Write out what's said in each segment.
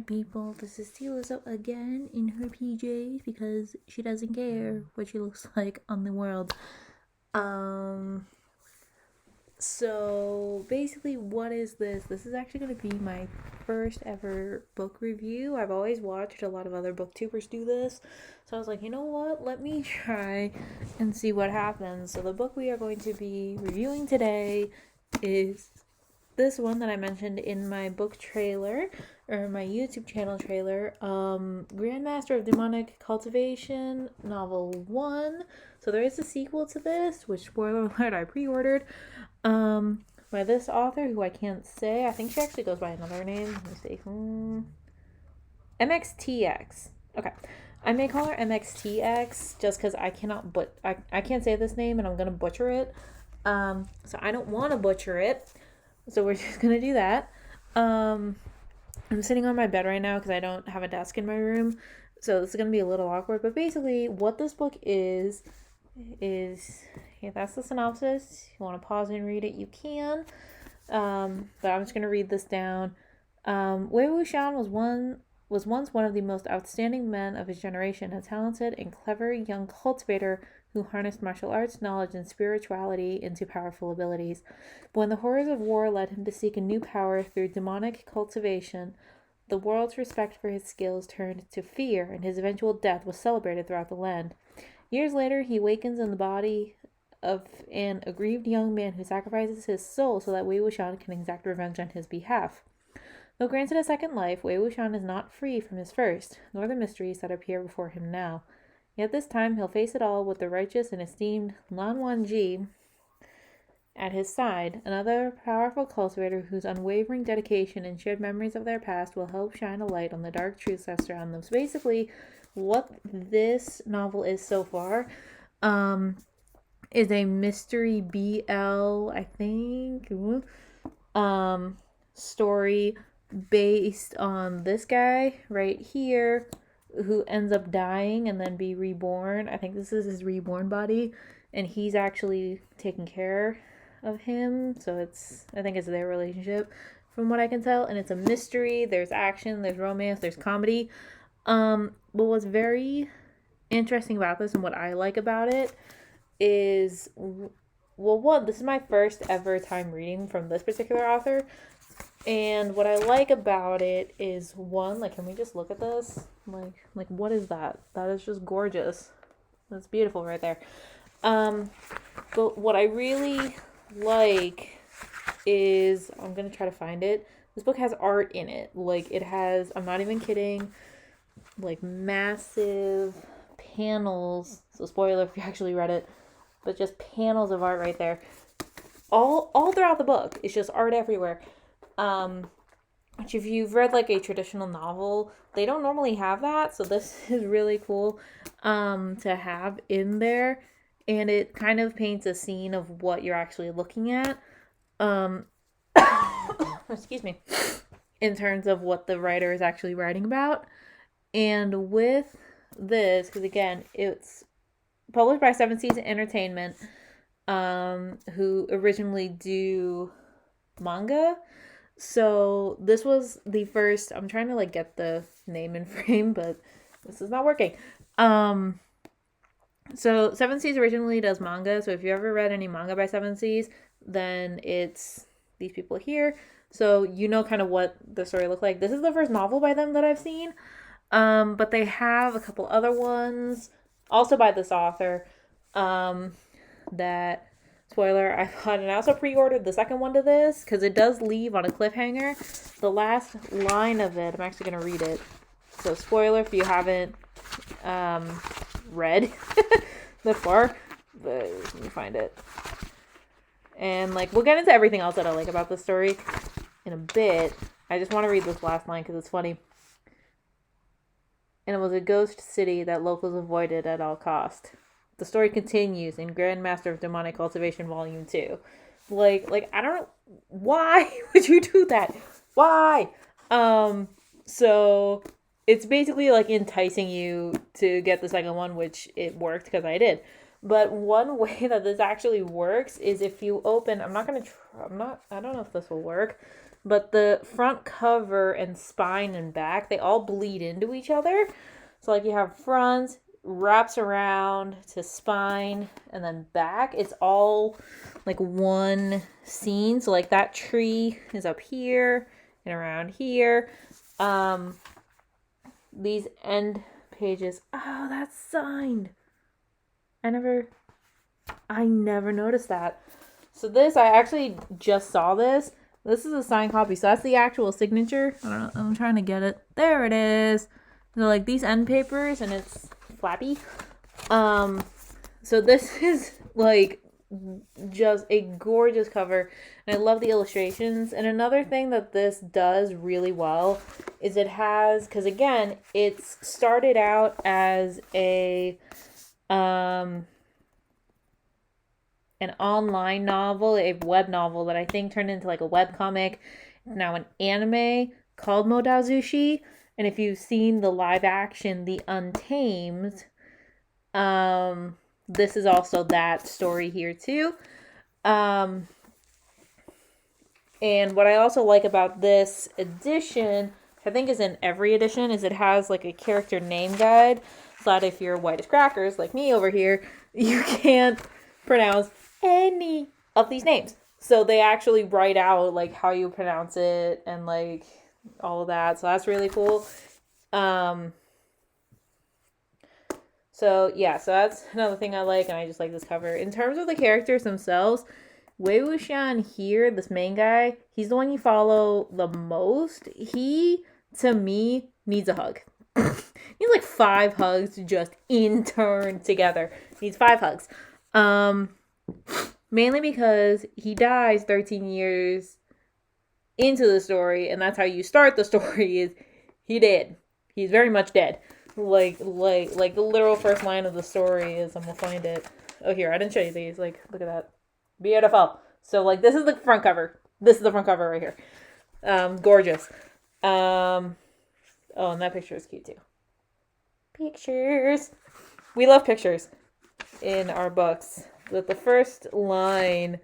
people, this is Tiliza again in her PJs because she doesn't care what she looks like on the world. So basically, what is this? This is actually going to be my first ever book review. I've always watched a lot of other booktubers do this, so I was like, you know what? Let me try and see what happens. So the book we are going to be reviewing today is this one that I mentioned in my book trailer, or my YouTube channel trailer, Grandmaster of Demonic Cultivation, novel 1. So there is a sequel to this, which, spoiler alert, I pre-ordered, by this author, who I can't say. I think she actually goes by another name. Let me see. MXTX. Okay. I may call her MXTX just because I cannot, I can't say this name and I'm going to butcher it. So I don't want to butcher it. So we're just going to do that. I'm sitting on my bed right now because I don't have a desk in my room. So this is going to be a little awkward. But basically, what this book is, yeah, that's the synopsis. If you want to pause and read it, you can. But I'm just going to read this down. Wei Wuxian was once one of the most outstanding men of his generation, a talented and clever young cultivator who harnessed martial arts, knowledge, and spirituality into powerful abilities. But when the horrors of war led him to seek a new power through demonic cultivation, the world's respect for his skills turned to fear, and his eventual death was celebrated throughout the land. Years later, he awakens in the body of an aggrieved young man who sacrifices his soul so that Wei Wuxian can exact revenge on his behalf. Though granted a second life, Wei Wuxian is not free from his first, nor the mysteries that appear before him now. Yet this time he'll face it all with the righteous and esteemed Lan Wangji at his side, another powerful cultivator whose unwavering dedication and shared memories of their past will help shine a light on the dark truths that surround them. So basically, what this novel is so far, is a mystery BL, I think, story based on this guy right here, who ends up dying and then be reborn. I think this is his reborn body, and he's actually taking care of him. So I think it's their relationship, from what I can tell. And it's a mystery. There's action, there's romance, there's comedy. But what's very interesting about this, and what I like about it, is, well, one, this is my first ever time reading from this particular author. And what I like about it is, one, like, can we just look at this? Like, what is that? That is just gorgeous. That's beautiful right there. But what I really like is, I'm going to try to find it. This book has art in it. Like, it has, I'm not even kidding, like, massive panels. So spoiler if you actually read it. But just panels of art right there. All throughout the book. It's just art everywhere. Which, if you've read like a traditional novel, they don't normally have that, so this is really cool to have in there, and it kind of paints a scene of what you're actually looking at, excuse me, in terms of what the writer is actually writing about. And with this, because again, it's published by Seven Seas Entertainment, who originally do manga. So this was the first, I'm trying to like get the name in frame, but this is not working. So Seven Seas originally does manga. So if you ever read any manga by Seven Seas, then it's these people here. So you know kind of what the story looked like. This is the first novel by them that I've seen. But they have a couple other ones, also by this author, that, spoiler, I bought, and I also pre-ordered the second one to this, because it does leave on a cliffhanger. The last line of it, I'm actually going to read it. So spoiler if you haven't read that far, but let me find it. And like, we'll get into everything else that I like about this story in a bit. I just want to read this last line because it's funny. And it was a ghost city that locals avoided at all cost. The story continues in Grandmaster of Demonic Cultivation Volume 2. Like, I don't know. Why would you do that? Why? So it's basically like enticing you to get the second one, which it worked because I did. But one way that this actually works is if you open, I don't know if this will work, but the front cover and spine and back, they all bleed into each other. So like you have front, wraps around to spine, and then back. It's all like one scene. So like that tree is up here and around here. These end pages. Oh, that's signed. I never noticed that. So this, I actually just saw this. This is a signed copy. So that's the actual signature. I don't know. I'm trying to get it. There it is. So like these end papers, and it's flappy. So this is like just a gorgeous cover, and I love the illustrations. And another thing that this does really well is it has, because again, it's started out as an online novel, a web novel that I think turned into like a web comic. It's now an anime called Modazushi, and if you've seen the live action The Untamed, this is also that story here too. And what I also like about this edition, I think is in every edition, is it has like a character name guide, so that if you're white as crackers like me over here, you can't pronounce any of these names. So they actually write out like how you pronounce it and like all of that. So that's really cool. So yeah, so that's another thing I like, and I just like this cover. In terms of the characters themselves, Wei Wuxian here, this main guy, he's the one you follow the most. He, to me, needs a hug. Needs like 5 hugs to just in turn together. Needs 5 hugs. Mainly because he dies 13 years into the story, and that's how you start the story, is he dead. He's very much dead. Like the literal first line of the story is, I'm gonna find it. Oh, here, I didn't show you these. Like, look at that. Beautiful. So, like, this is the front cover. This is the front cover right here. Gorgeous. Oh, and that picture is cute too. Pictures. We love pictures in our books. But the first line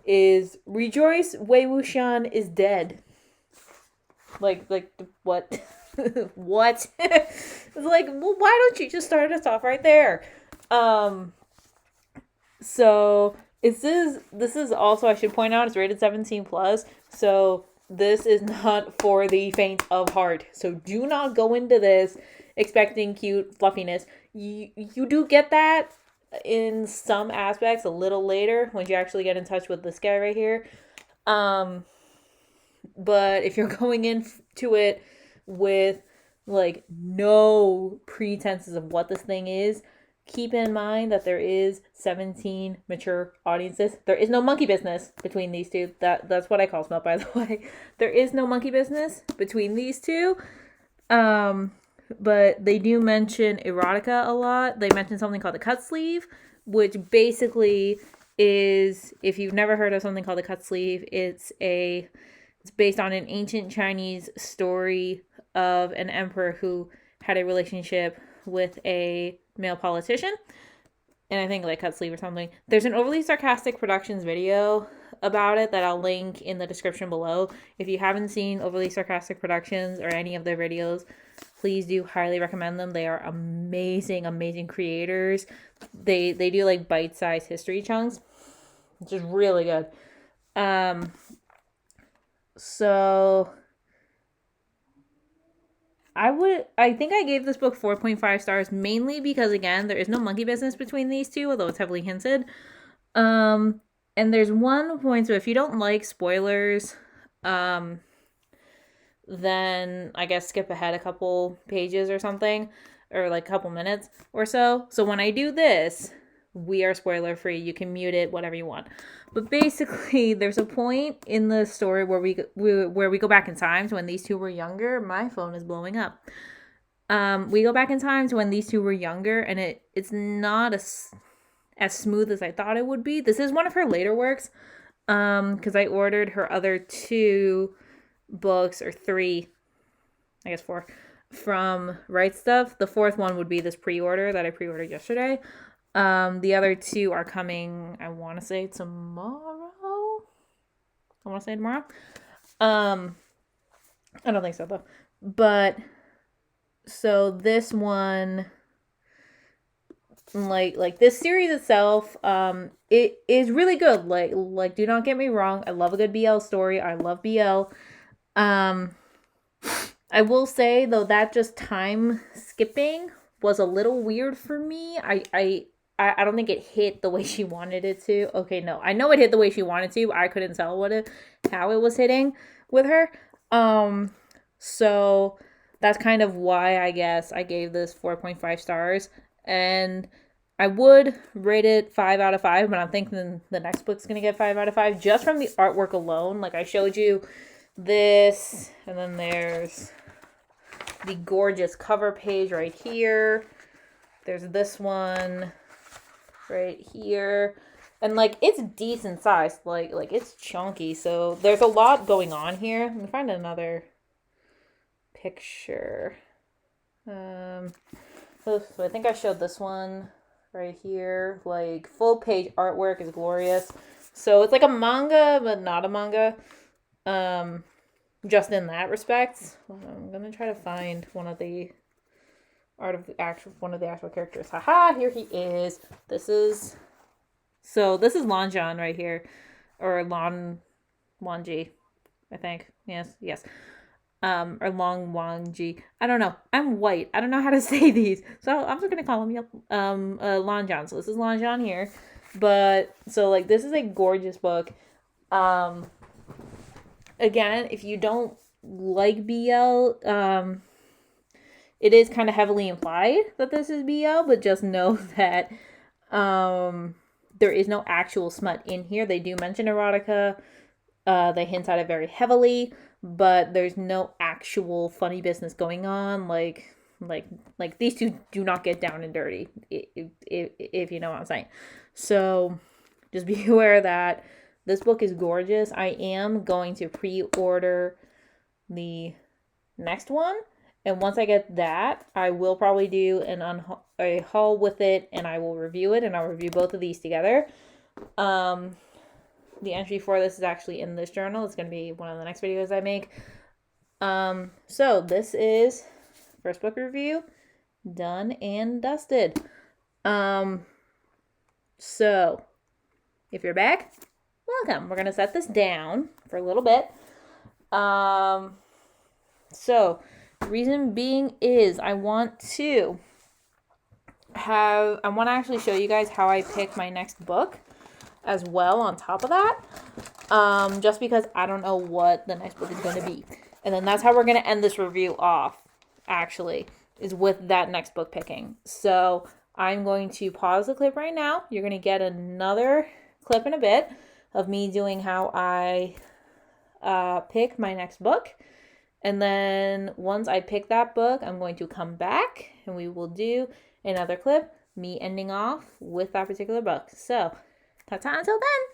is, "Rejoice, Wei Wuxian is dead." Like what? What? It's like, well, why don't you just start us off right there? So this is also, I should point out, it's rated 17 plus. So this is not for the faint of heart. So do not go into this expecting cute fluffiness. You do get that in some aspects a little later when you actually get in touch with this guy right here. But if you're going into it with like no pretenses of what this thing is, keep in mind that there is 17 mature audiences. There is no monkey business between these two. That's what I call smut, by the way. There is no monkey business between these two. But they do mention erotica a lot. They mention something called the cut sleeve, which basically is, if you've never heard of something called the cut sleeve, it's based on an ancient Chinese story of an emperor who had a relationship with a male politician. And I think like cut sleeve or something. There's an Overly Sarcastic Productions video about it that I'll link in the description below. If you haven't seen Overly Sarcastic Productions or any of their videos, please do highly recommend them. They are amazing, amazing creators. They do like bite-sized history chunks, which is really good. So I think I gave this book 4.5 stars, mainly because, again, there is no monkey business between these two, although it's heavily hinted. And there's one point, so if you don't like spoilers, then I guess skip ahead a couple pages or something, or like a couple minutes or so. So when I do this, we are spoiler free. You can mute it, whatever you want. But basically, there's a point in the story where we go back in time to when these two were younger. My phone is blowing up. We go back in time to when these two were younger, and it's not as smooth as I thought it would be. This is one of her later works, because I ordered her other 2 books, or 3, I guess 4, from Right Stuff. The 4th one would be this pre-order that I pre-ordered yesterday. The other 2 are coming, I want to say tomorrow. Um, I don't think so though. But so this one, like this series itself, it is really good. Like do not get me wrong, I love a good BL story. I love BL. Um, I will say though that just time skipping was a little weird for me. I don't think it hit the way she wanted it to. Okay, no, I know it hit the way she wanted to. I couldn't tell how it was hitting with her. So that's kind of why I guess I gave this 4.5 stars. And I would rate it 5 out of 5, but I'm thinking the next book's gonna get 5 out of 5 just from the artwork alone. Like I showed you this, and then there's the gorgeous cover page right here. There's this one right here. And like it's decent size. Like it's chunky. So there's a lot going on here. Let me find another picture. So I think I showed this one right here. Like full page artwork is glorious. So it's like a manga, but not a manga. Just in that respect. I'm gonna try to find one of the actual characters. Haha, here he is. This is Lanjan right here. Or Lanji, I think. Yes. Or Long Wangji. I don't know. I'm white. I don't know how to say these. So I'm just gonna call him Lanjan. So this is Lanjan here. But so like this is a gorgeous book. Again, if you don't like BL, it is kind of heavily implied that this is BL, but just know that there is no actual smut in here. They do mention erotica. They hint at it very heavily, but there's no actual funny business going on. Like these two do not get down and dirty, if you know what I'm saying. So just be aware of that. This book is gorgeous. I am going to pre-order the next one. And once I get that, I will probably do a haul with it, and I will review it, and I'll review both of these together. The entry for this is actually in this journal. It's going to be one of the next videos I make. So this is first book review done and dusted. So if you're back, welcome. We're going to set this down for a little bit. So reason being is I want to actually show you guys how I pick my next book as well on top of that. Just because I don't know what the next book is going to be. And then that's how we're going to end this review off, actually, is with that next book picking. So I'm going to pause the clip right now. You're going to get another clip in a bit of me doing how I pick my next book. And then once I pick that book, I'm going to come back and we will do another clip, me ending off with that particular book. So, ta-ta until then.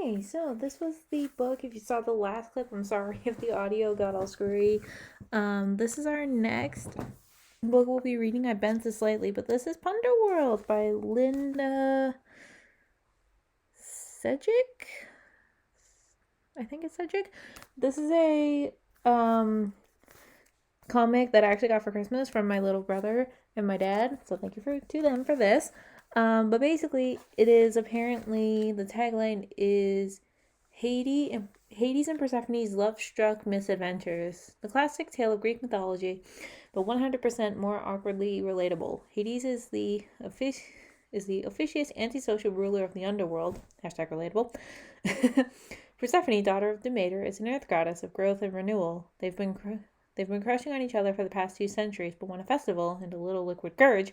Okay, so this was the book. If you saw the last clip, I'm sorry if the audio got all screwy. This is our next book we'll be reading. I bent this slightly, but this is Punderworld by Linda Sedgwick. I think it's Sedgwick. This is a comic that I actually got for Christmas from my little brother and my dad. So thank you to them for this. But basically, it is apparently the tagline is Hades and Persephone's love-struck misadventures. The classic tale of Greek mythology, but 100% more awkwardly relatable. Hades is the officious antisocial ruler of the underworld. #relatable. Persephone, daughter of Demeter, is an earth goddess of growth and renewal. They've been crushing on each other for the past 2 centuries, but when a festival, and a little liquid courage,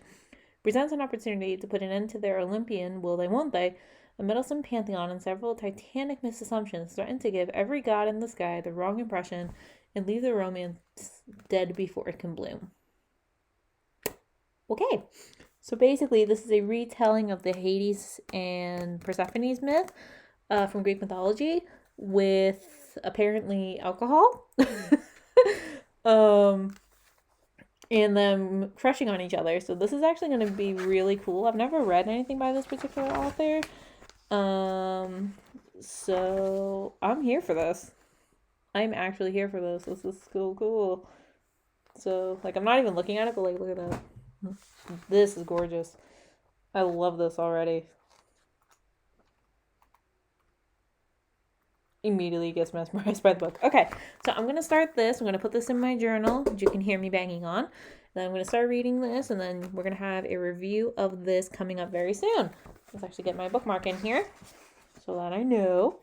presents an opportunity to put an end to their Olympian will they won't they, a meddlesome pantheon and several titanic misassumptions threaten to give every god in the sky the wrong impression and leave the romance dead before it can bloom. Okay, so basically this is a retelling of the Hades and Persephone's myth from Greek mythology with apparently alcohol. And them crushing on each other. So this is actually going to be really cool. I've never read anything by this particular author. So I'm here for this. I'm actually here for this. This is so cool. So, like, I'm not even looking at it, but, like, look at that. This is gorgeous. I love this already. Immediately gets mesmerized by the book. Okay, so I'm going to start this. I'm going to put this in my journal, which you can hear me banging on. Then I'm going to start reading this, and then we're going to have a review of this coming up very soon. Let's actually get my bookmark in here so that I know.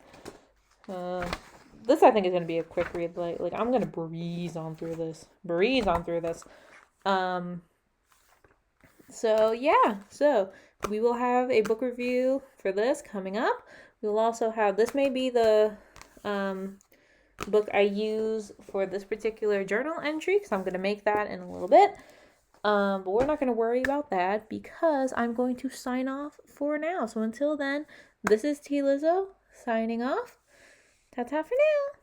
This, I think, is going to be a quick read. Like I'm going to breeze on through this. So, yeah. So, we will have a book review for this coming up. We'll also have, this may be the book I use for this particular journal entry, because I'm going to make that in a little bit. But we're not going to worry about that because I'm going to sign off for now. So until then, this is T. Lizzo signing off. Ta-ta for now.